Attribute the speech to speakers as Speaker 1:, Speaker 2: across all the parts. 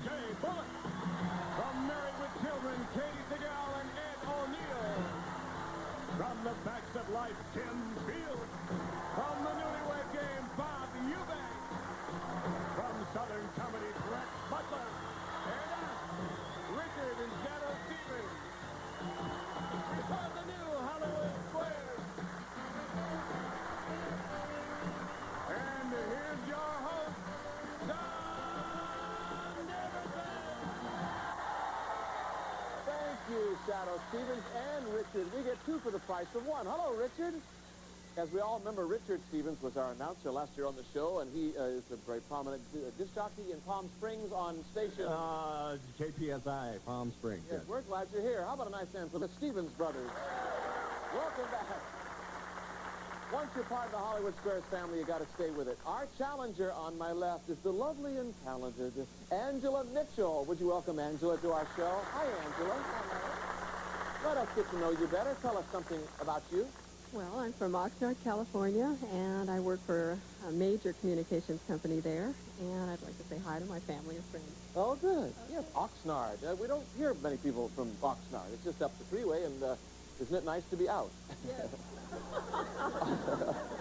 Speaker 1: J. Bullock. From Married with Children, Katie Segal and Ed O'Neill. From The Facts of Life, Tim Field. From the Newlywed Game, Bob Eubanks. From Southern Comedy, Brett Butler. And us, Richard and Shadow Stevens. From the new Hollywood Square. And here's your host, Don Davidson.
Speaker 2: Thank you, Shadow Stevens and Richard. We get two for the price of one. Hello, Richard. As we all remember, Richard Stevens was our announcer last year on the show, and he is a very prominent disc jockey in Palm Springs on station.
Speaker 1: KPSI, Palm Springs.
Speaker 2: Yes, we're glad you're here. How about a nice hand for the Stevens brothers? Welcome back. Once you're part of the Hollywood Squares family, you got to stay with it. Our challenger on my left is the lovely and talented Angela Mitchell. Would you welcome Angela to our show? Hi, Angela. Let us get to know you better. Tell us something about you.
Speaker 3: Well, I'm from Oxnard, California, and I work for a major communications company there, and I'd like to say hi to my family and friends.
Speaker 2: Oh, good. Yes, Oxnard. We don't hear of many people from Oxnard. It's just up the freeway, and isn't it nice to be out?
Speaker 3: Yes.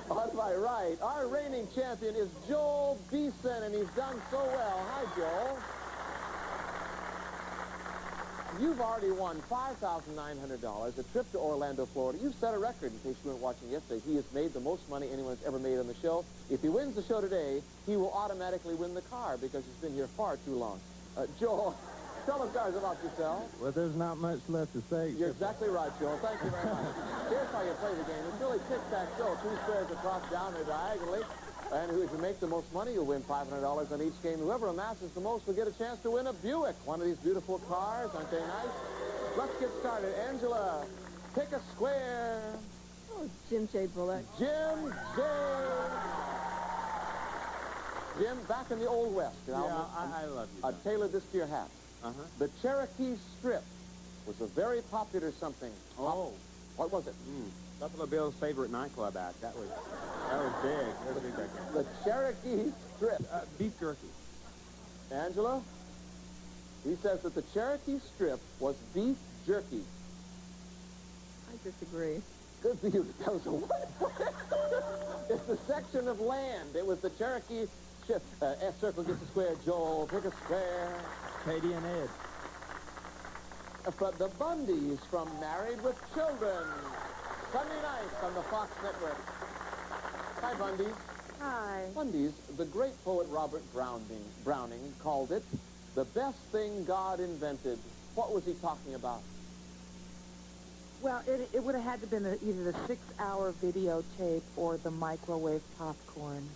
Speaker 2: On my right, our reigning champion is Joel Beeson, and he's done so well. Hi, Joel. You've already won $5,900, a trip to Orlando, Florida. You've set a record, in case you weren't watching yesterday. He has made the most money anyone's ever made on the show. If he wins the show today, he will automatically win the car because he's been here far too long. Joel, tell us guys about yourself.
Speaker 1: Well, there's not much left to say.
Speaker 2: You're exactly right, Joel. Thank you very much. Here's how you play the game. It's really tic-tac-toe. Two squares across, down, and diagonally. And if you make the most money, you'll win $500 on each game. Whoever amasses the most will get a chance to win a Buick, one of these beautiful cars. Aren't they nice? Let's get started. Angela, pick a square.
Speaker 3: Oh, Jim J. Bullock.
Speaker 2: Jim J. Jim, back in the Old West. You know,
Speaker 1: I love you.
Speaker 2: I tailored this to your hat.
Speaker 1: Uh-huh.
Speaker 2: The Cherokee Strip was a very popular something.
Speaker 1: Oh.
Speaker 2: What was it?
Speaker 1: Buffalo Bill's favorite nightclub act. That was big. That was big back then.
Speaker 2: The Cherokee Strip.
Speaker 1: Beef jerky.
Speaker 2: Angela? He says that the Cherokee Strip was beef jerky.
Speaker 3: I disagree.
Speaker 2: Good for you. That was a wonderful. It's the section of land. It was the Cherokee Strip. S circle gets a square. Joel, pick a square.
Speaker 1: Katie and Ed.
Speaker 2: From the Bundys from Married with Children. Sunday nights on the Fox Network. Hi, Bundys.
Speaker 3: Hi.
Speaker 2: Bundys, the great poet Robert Browning called it the best thing God invented. What was he talking about?
Speaker 4: Well, it would have had to been either the 6-hour videotape or the microwave popcorn.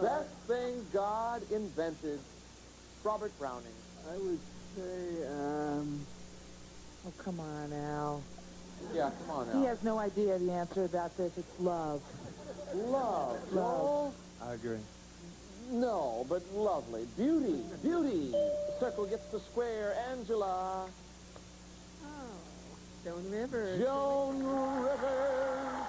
Speaker 2: Best thing God invented. Robert Browning.
Speaker 1: I would say,
Speaker 4: Oh, come on, Al.
Speaker 2: Yeah, come on now.
Speaker 4: He has no idea the answer about this. It's love.
Speaker 2: Love.
Speaker 4: Love.
Speaker 1: I agree.
Speaker 2: No, but lovely. Beauty. Beauty. Circle gets the square. Angela.
Speaker 3: Oh, Joan Rivers.
Speaker 2: Joan Rivers.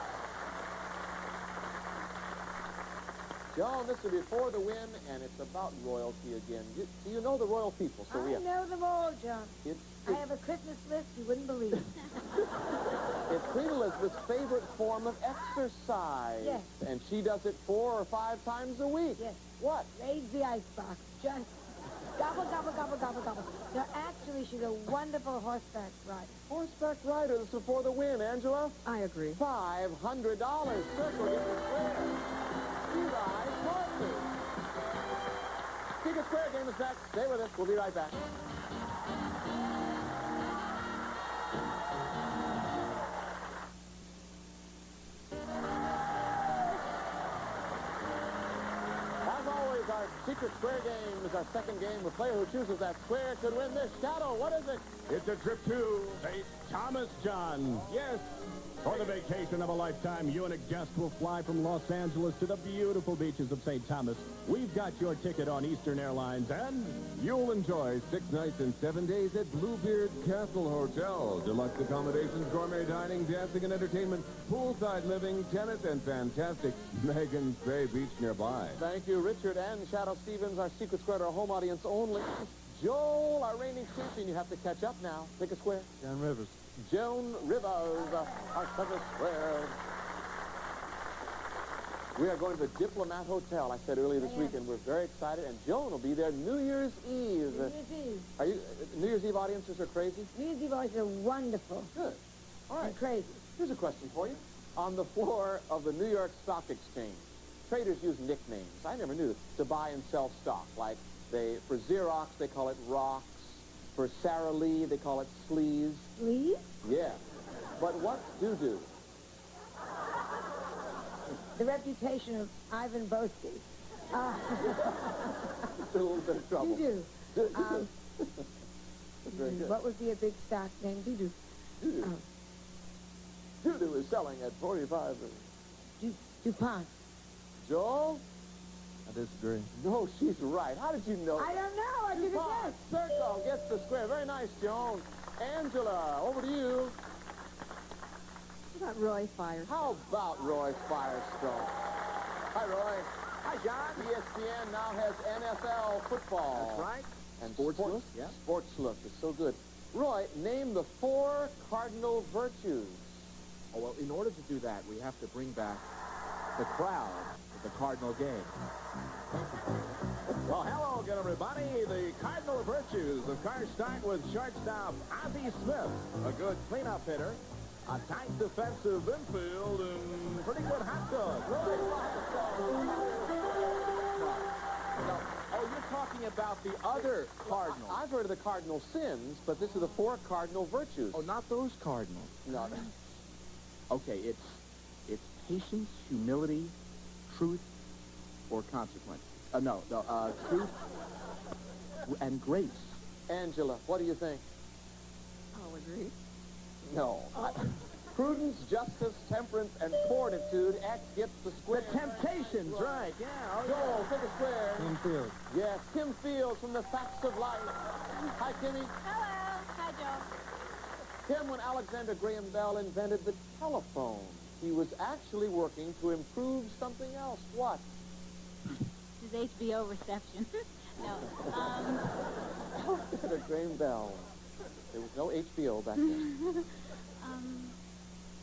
Speaker 2: Joan, this is before the win, and it's about royalty again. You know the royal people, so
Speaker 5: I
Speaker 2: yeah.
Speaker 5: know them all, John.
Speaker 2: It's
Speaker 5: I have a Christmas list you wouldn't believe.
Speaker 2: It's Queen Elizabeth's favorite form of exercise.
Speaker 5: Yes.
Speaker 2: And she does it 4 or 5 times a week.
Speaker 5: Yes.
Speaker 2: What?
Speaker 5: Raise the icebox. Just gobble, gobble, gobble, gobble, gobble. No, actually, she's a wonderful horseback rider.
Speaker 2: Horseback rider. This is before the win, Angela.
Speaker 3: I agree.
Speaker 2: $500. Circle gets the square. You guys, partners. Secret Square game is next. Stay with us. We'll be right back. As always, our Secret Square game is our second game. The player who chooses that square could win this. Shadow, what is it?
Speaker 1: It's a trip to St. Thomas John. Yes, For the vacation of a lifetime, you and a guest will fly from Los Angeles to the beautiful beaches of St. Thomas. We've got your ticket on Eastern Airlines, and you'll enjoy 6 nights and 7 days at Bluebeard Castle Hotel. Deluxe accommodations, gourmet dining, dancing and entertainment, poolside living, tennis, and fantastic Megan's Bay Beach nearby.
Speaker 2: Thank you, Richard and Shadow Stevens, our secret square to our home audience only. Joel, our reigning champion, you have to catch up now. Pick a square.
Speaker 6: John Rivers.
Speaker 2: Joan Rivers, our center square. We are going to the Diplomat Hotel, I said earlier this weekend. We're very excited, and Joan will be there New Year's Eve.
Speaker 5: New Year's Eve.
Speaker 2: Are you, New Year's Eve audiences are crazy?
Speaker 5: New Year's Eve audiences are wonderful.
Speaker 2: Good. All right.
Speaker 5: And crazy.
Speaker 2: Here's a question for you. On the floor of the New York Stock Exchange, traders use nicknames. I never knew this, to buy and sell stock. Like, for Xerox, they call it rocks. For Sara Lee, they call it sleaze.
Speaker 5: Please?
Speaker 2: Yeah. But what's doo-doo?
Speaker 5: The reputation of Ivan Boesky.
Speaker 2: It's a little bit of trouble.
Speaker 5: Doo-doo.
Speaker 2: That's very good.
Speaker 5: What would be a big stock name? Doo-doo.
Speaker 2: Doo-doo. Doo-doo is selling at 45.
Speaker 5: DuPont.
Speaker 2: Joel?
Speaker 6: I disagree.
Speaker 2: No, she's right. How did you know?
Speaker 5: I don't know. I didn't
Speaker 2: DuPont.
Speaker 5: guess.
Speaker 2: Circle gets the square. Very nice, Joan. Angela, over to you.
Speaker 3: How about Roy Firestone?
Speaker 2: How about Roy Firestone? Hi, Roy. Hi, John. ESPN now has NFL football.
Speaker 6: That's right.
Speaker 2: And
Speaker 6: Sports Look, yeah.
Speaker 2: Sports Look is so good. Roy, name the 4 cardinal virtues.
Speaker 6: Oh, well, in order to do that, we have to bring back the crowd at the Cardinal game.
Speaker 1: Well, hello again, everybody. The cardinal virtues of course start with shortstop Ozzie Smith, a good cleanup hitter, a tight defensive infield, and pretty good hot dog. Roy Firestone.
Speaker 6: Oh, you're talking about the other Cardinals.
Speaker 2: I've heard of the cardinal sins, but this is the 4 cardinal virtues.
Speaker 6: Oh, not those Cardinals.
Speaker 2: No.
Speaker 6: Okay, it's patience, humility, truth, or consequence. Truth and grace.
Speaker 2: Angela, what do you think?
Speaker 3: I'll agree.
Speaker 2: No. Prudence, justice, temperance, and fortitude. X gets the square.
Speaker 6: The Temptations, right, yeah.
Speaker 2: Joel, pick a square.
Speaker 6: Tim Field.
Speaker 2: Yes, Tim Field from the Facts of Life. Hi, Timmy.
Speaker 7: Hello. Hi, Joe.
Speaker 2: Tim, when Alexander Graham Bell invented the telephone, he was actually working to improve something else. What?
Speaker 7: This is HBO reception. No.
Speaker 2: Alexander Graham Bell. There was no HBO back then.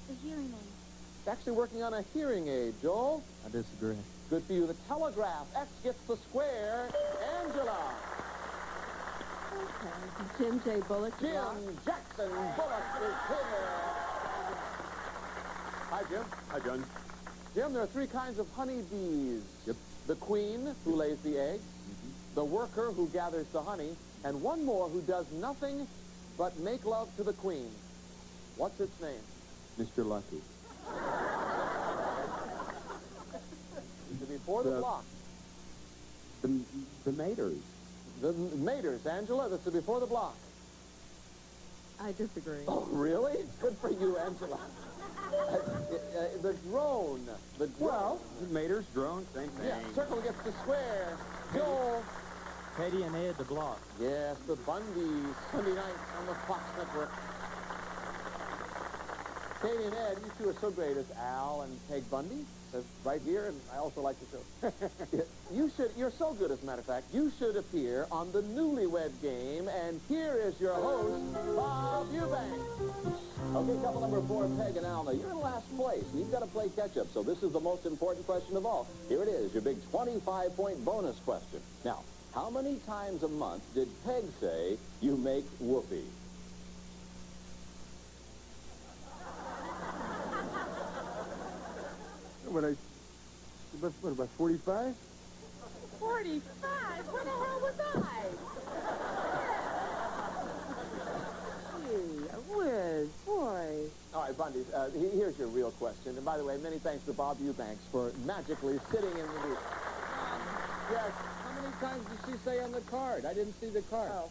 Speaker 7: The hearing aid.
Speaker 2: It's actually working on a hearing aid, Joel.
Speaker 6: I disagree.
Speaker 2: Good for you. The telegraph. X gets the square. Angela.
Speaker 3: Okay. Jim J. Bullock.
Speaker 2: Jim Jackson Bullock is here. Hi, Jim.
Speaker 1: Hi, John.
Speaker 2: Jim, there are 3 kinds of honeybees.
Speaker 1: Yep.
Speaker 2: The queen, who lays the eggs, the worker, who gathers the honey, and one more who does nothing but make love to the queen. What's its name?
Speaker 1: Mr. Lucky.
Speaker 2: Before the block.
Speaker 1: The maters.
Speaker 2: The maters, Angela. This is before the block.
Speaker 3: I disagree.
Speaker 2: Oh, really? Good for you, Angela. The drone. The drone.
Speaker 1: Well, maters, drone, same thing.
Speaker 2: Yeah, circle gets the square. Joel.
Speaker 6: Katie and Ed, the block.
Speaker 2: Yes, the Bundys. Sunday night on the Fox Network. Katie and Ed, you 2 are so great as Al and Peg Bundy. That's right here, and I also like the show. You're so good, as a matter of fact, you should appear on the Newlywed Game, and here is your host, Bob Eubanks.
Speaker 8: Okay, couple number 4, Peg and Al. Now, you're in last place. You've got to play catch-up, so this is the most important question of all. Here it is, your big 25-point bonus question. Now, how many times a month did Peg say you make whoopee?
Speaker 6: What, about 45?
Speaker 4: 45? Where the hell was I? Gee, whiz, boy.
Speaker 2: All right, Bundy, here's your real question. And by the way, many thanks to Bob Eubanks for magically sitting in the booth.
Speaker 8: Yes. How many times did she say on the card? I didn't see the card.
Speaker 2: Oh.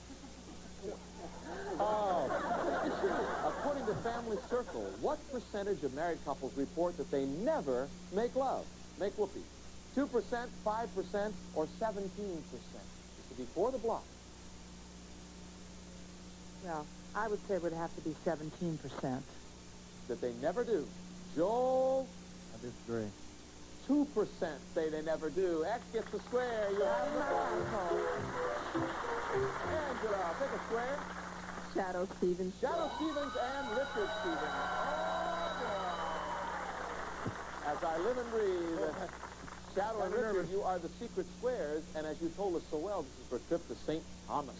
Speaker 2: According to Family Circle, what percentage of married couples report that they never make love? Make whoopee. 2%, 5%, or 17%? This would be for the block.
Speaker 4: Well, I would say it would have to be 17%.
Speaker 2: That they never do. Joel,
Speaker 6: I disagree.
Speaker 2: 2% say they never do. X gets the square. You have the point. Angela, pick a square.
Speaker 3: Shadow Stevens.
Speaker 2: Shadow Stevens and Richard Stevens. Oh, as I live and breathe, Shadow and Richard, you are the secret squares, and as you told us so well, this is for a trip to St. Thomas.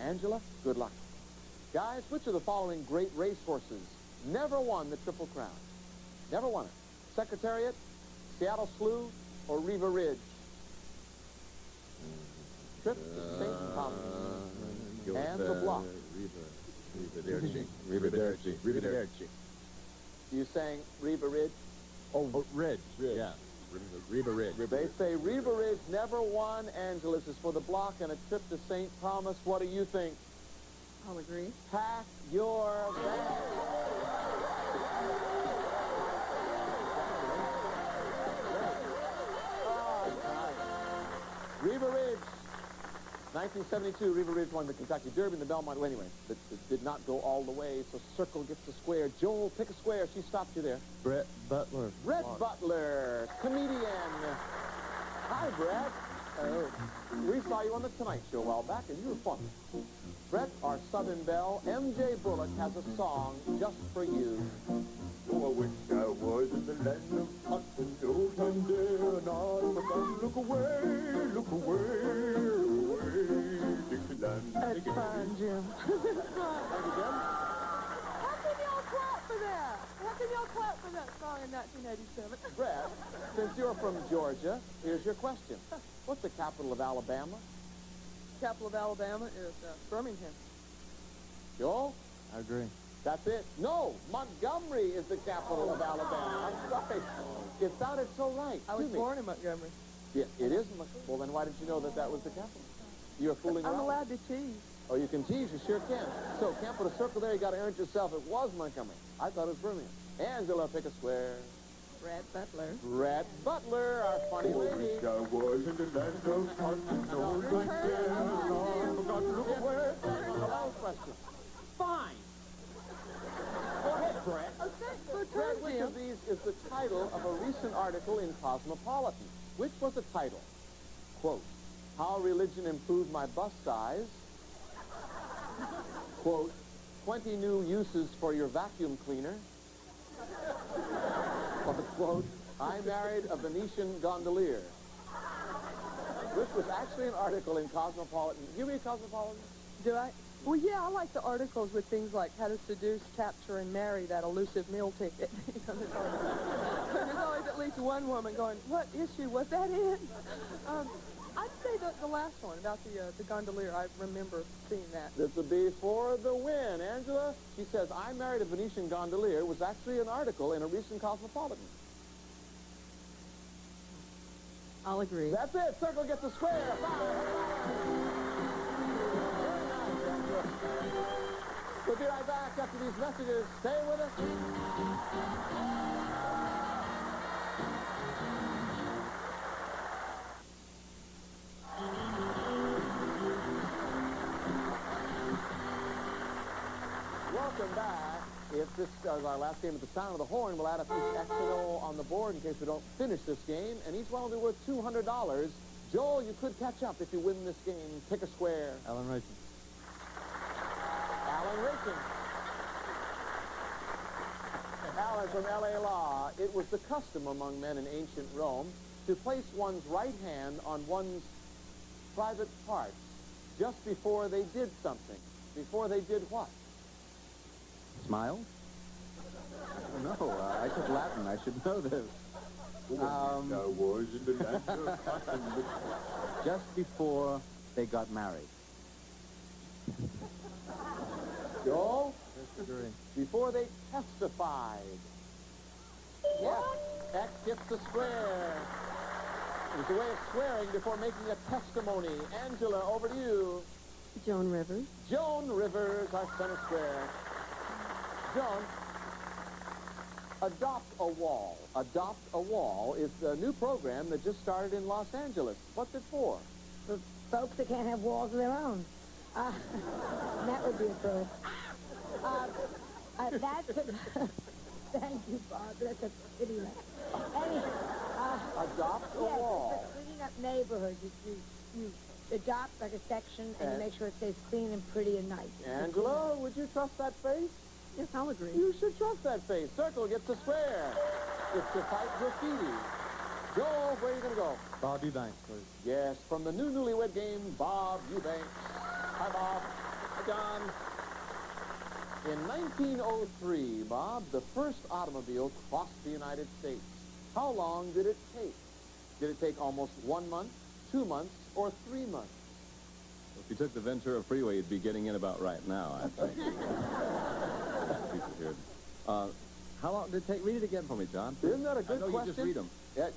Speaker 2: Angela, good luck. Guys, which of the following great racehorses never won the Triple Crown? Never won it. Secretariat, Seattle Slew, or Riva Ridge? Trip to St. Thomas. And the block.
Speaker 6: Riva.
Speaker 2: You saying Riva Ridge?
Speaker 6: Oh, Ridge. Yeah. Riva Ridge.
Speaker 2: They say Riva Ridge never won. Angela, this is for the block and a trip to St. Thomas. What do you think?
Speaker 3: I'll agree.
Speaker 2: Pack your bags. Riva Ridge. 1972, Riva Ridge won the Kentucky Derby and the Belmont. Well, anyway, it did not go all the way, so Circle gets the square. Joel, pick a square. She stopped you there.
Speaker 6: Brett Butler.
Speaker 2: Brett Butler, comedian. Hi, Brett. We saw you on the Tonight Show a while back, and you were fun. Brett, our Southern Belle, M.J. Bullock has a song just for you.
Speaker 1: Oh, I wish I was in the land of cotton, no thunder, and all the sun. Look away, Dixieland.
Speaker 4: That's fine, Jim.
Speaker 2: Thank you, Jim.
Speaker 3: How can y'all clap for that? How can y'all clap for that song in 1987?
Speaker 2: Brett, since you're from Georgia, here's your question. What's the capital of Alabama?
Speaker 3: Capital of Alabama is Birmingham.
Speaker 2: Joel?
Speaker 6: I agree.
Speaker 2: That's it. No, Montgomery is the capital of Alabama. I'm sorry. It sounded so right.
Speaker 3: I was
Speaker 2: to me.
Speaker 3: born in Montgomery.
Speaker 2: Yeah, it is. Well, then why didn't you know that that was the capital? You're fooling around?
Speaker 3: I'm allowed to tease.
Speaker 2: Oh, you can tease. You sure can. So, can't put a circle there. You got to earn it yourself. It was Montgomery. I thought it was Birmingham. Angela, pick a square.
Speaker 3: Brad Butler.
Speaker 2: Brett Butler, our funny
Speaker 1: Oh, I
Speaker 2: lady.
Speaker 1: wish I was in the land of cotton, no thunder, and all the sun. Look away.
Speaker 2: On the last question. Fine. Go ahead, Brett. Brett, which of these is the title of a recent article in Cosmopolitan? Which was the title? Quote, How Religion Improved My Bust Size. Quote, 20 New Uses for Your Vacuum Cleaner. Or quote, I Married a Venetian Gondolier. This was actually an article in Cosmopolitan. You read Cosmopolitan?
Speaker 3: Do I? Well, yeah, I like the articles with things like how to seduce, capture, and marry that elusive meal ticket. There's always at least one woman going, what issue was that in? I'd say the last one about the gondolier. I remember seeing that.
Speaker 2: This would be for the win. Angela, she says, I Married a Venetian Gondolier was actually an article in a recent Cosmopolitan.
Speaker 3: I'll agree.
Speaker 2: That's it. Circle gets a square. We'll be right back after these messages. Stay with us. Welcome back. If this is our last game at the sound of the horn, we'll add a piece X and O on the board in case we don't finish this game, and each one will be worth $200. Joel, you could catch up if you win this game. Pick a square.
Speaker 6: Alan Racing.
Speaker 2: Alan Racing. Alan from L.A. Law. It was the custom among men in ancient Rome to place one's right hand on one's private parts just before they did something. Before they did what?
Speaker 6: Smile? No, I took Latin. I should know this.
Speaker 1: I was in the land of cotton.
Speaker 6: Just before they got married.
Speaker 2: Joel?
Speaker 6: Disagree.
Speaker 2: Before they testified. Yes, X gets the square. It was a way of swearing before making a testimony. Angela, over to you.
Speaker 3: Joan Rivers.
Speaker 2: Joan Rivers, our center square. Joan, Adopt a Wall. Adopt a Wall is a new program that just started in Los Angeles. What's it for?
Speaker 5: For folks that can't have walls of their own. That would be a first. That could... Thank you, Bob. That's a pity laugh. Anyway,
Speaker 2: Adopt a
Speaker 5: yes,
Speaker 2: Wall.
Speaker 5: for cleaning up neighborhoods. You adopt like a section and you make sure it stays clean and pretty and nice.
Speaker 2: Angela, would you trust that face?
Speaker 3: Yes, I'll agree.
Speaker 2: You should trust that face. Circle gets a square. It's to fight graffiti. Joel, where are you going to go?
Speaker 6: Bob Eubanks, please.
Speaker 2: Yes, from the new newlywed game, Bob Eubanks. Hi, Bob. Hi, John. In 1903, Bob, the first automobile crossed the United States. How long did it take? Did it take almost 1 month, 2 months, or 3 months?
Speaker 9: If you took the Ventura Freeway, you'd be getting in about right now, I think. Piece of weird. How long did it take? Read it again for me, John.
Speaker 2: Isn't that a good
Speaker 9: I know
Speaker 2: question?
Speaker 9: You just read them.
Speaker 2: Yeah,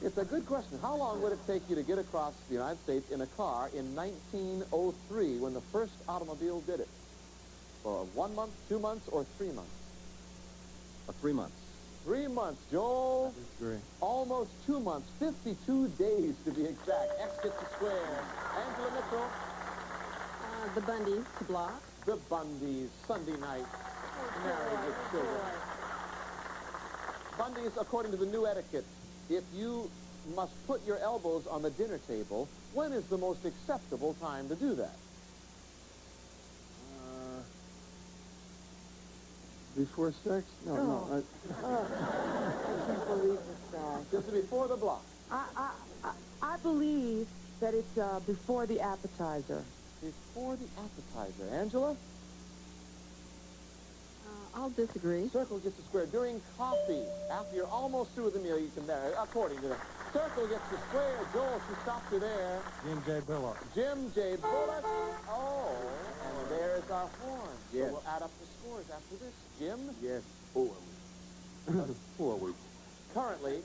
Speaker 2: it's a good question. How long would it take you to get across the United States in a car in 1903 when the first automobile did it? For 1 month, 2 months, or 3 months?
Speaker 9: 3 months.
Speaker 2: 3 months, Joel.
Speaker 6: Great.
Speaker 2: Almost 2 months, 52 days to be exact. X gets a square. Angela Mitchell,
Speaker 3: The Bundys to block.
Speaker 2: the Bundys, Sunday night, married with children. Bundys, according to the new etiquette, if you must put your elbows on the dinner table, when is the most acceptable time to do that?
Speaker 6: Before sex? No.
Speaker 4: I can't believe this guy.
Speaker 2: This is before the block.
Speaker 4: I believe that it's before the appetizer.
Speaker 2: Before the appetizer. Angela?
Speaker 3: I'll disagree.
Speaker 2: Circle gets a square. During coffee, after you're almost through with the meal, you can marry, according to them. Circle gets the square. Joel, she stopped you there.
Speaker 6: Jim J. Bullock.
Speaker 2: Jim J. Bullock. Oh, and there's our horn.
Speaker 6: Yes.
Speaker 2: So we'll add up the scores after this. Jim?
Speaker 6: Yes.
Speaker 2: Who are we? Currently,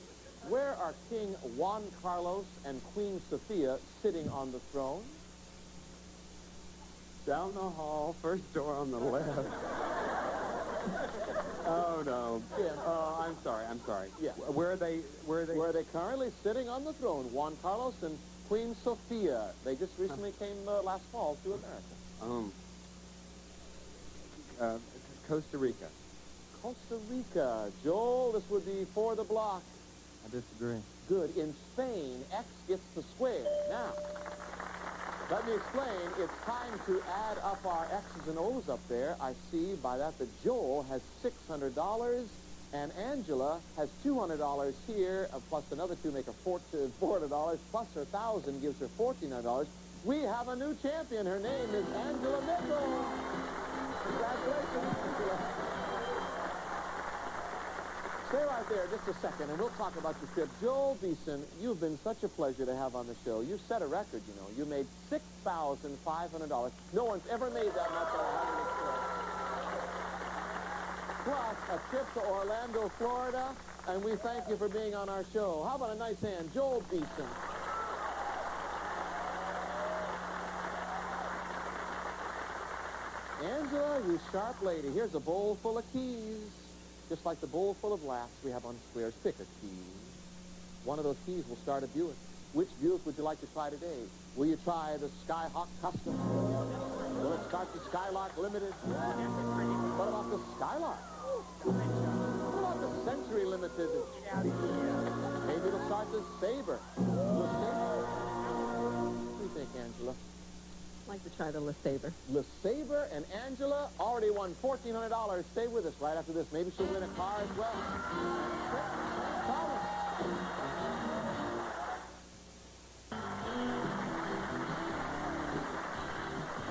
Speaker 2: where are King Juan Carlos and Queen Sophia sitting on the throne?
Speaker 6: Down the hall, first door on the left. Oh, no.
Speaker 2: Jim.
Speaker 6: Oh, I'm sorry.
Speaker 2: Yeah.
Speaker 6: Where are they?
Speaker 2: Where are they currently sitting on the throne? Juan Carlos and Queen Sophia. They just recently came last fall to America.
Speaker 6: Costa Rica.
Speaker 2: Costa Rica. Joel, this would be for the block.
Speaker 6: I disagree.
Speaker 2: Good. In Spain, X gets the square. Now, let me explain. It's time to add up our X's and O's up there. I see by that Joel has $600 and Angela has $200 here, plus another two make her $400, plus her $1,000 gives her $1,400. We have a new champion. Her name is Angela Mitchell. Congratulations, Angela. Stay right there just a second, and we'll talk about your trip. Joel Beeson, you've been such a pleasure to have on the show. You set a record, you know. You made $6,500. No one's ever made that much on a 100 plus a trip to Orlando, Florida, and we thank you for being on our show. How about a nice hand? Joel Beeson. Angela, you sharp lady. Here's a bowl full of keys. Just like the bowl full of laughs we have on squares. Pick a key. One of those keys will start a Buick. Which Buick would you like to try today? Will you try the Skyhawk Custom? Will it start the Skylark Limited? What about the Skylark? What about the Century Limited? Maybe it'll start the Sabre. The Sabre? What do you think, Angela?
Speaker 3: I'd like to try the LeSabre.
Speaker 2: LeSabre and Angela already won $1,400. Stay with us right after this. Maybe she'll win a car as well.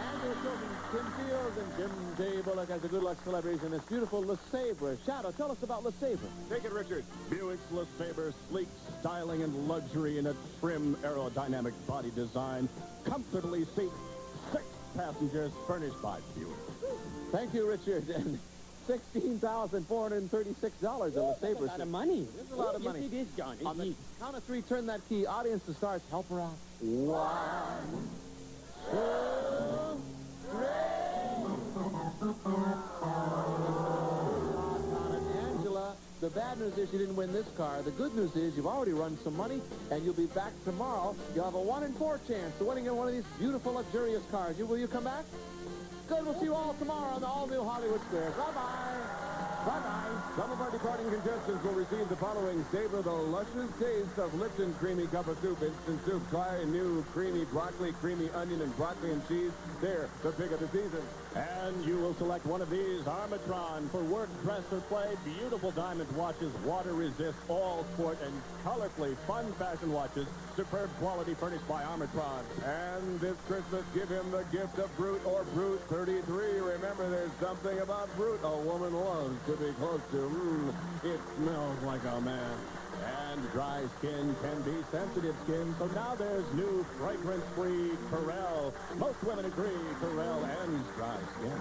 Speaker 2: Angela Chilton, Tim Fields, and Jim J. Bullock as the good luck celebrities in this beautiful LeSabre. Shadow, tell us about LeSabre.
Speaker 1: Take it, Richard. Buick's LeSabre, sleek styling and luxury in a trim aerodynamic body design. Comfortably seats 6 passengers, furnished by Buick.
Speaker 2: Thank you, Richard. And $16,436 in LeSabre.
Speaker 10: That's a lot of money.
Speaker 2: It's a lot of money.
Speaker 10: Yes, it is, John.
Speaker 2: On the count of 3, turn that key. Audience to stars, help her out. 1, 2, Angela, the bad news is you didn't win this car. The good news is you've already run some money, and you'll be back tomorrow. You'll have a 1 in 4 chance of winning in one of these beautiful, luxurious cars. Will you come back? Good. We'll see you all tomorrow on the all-new Hollywood Squares. Bye-bye.
Speaker 1: Bye-bye. Some of our departing contestants will receive the following: savor the luscious taste of Lipton Creamy Cup of Soup Instant Soup. Try a new creamy broccoli, creamy onion, and broccoli and cheese. They're the pick of the season. And you will select one of these: Armatron for work, dress, or play. Beautiful diamond watches, water resist, all sport, and colorfully fun fashion watches. Superb quality furnished by Armatron. And this Christmas, give him the gift of Brute or Brute 33. Remember, there's something about Brute a woman loves to be close to. It smells like a man. And dry skin can be sensitive skin, so now there's new fragrance-free Perel. Most women agree Perel ends dry skin.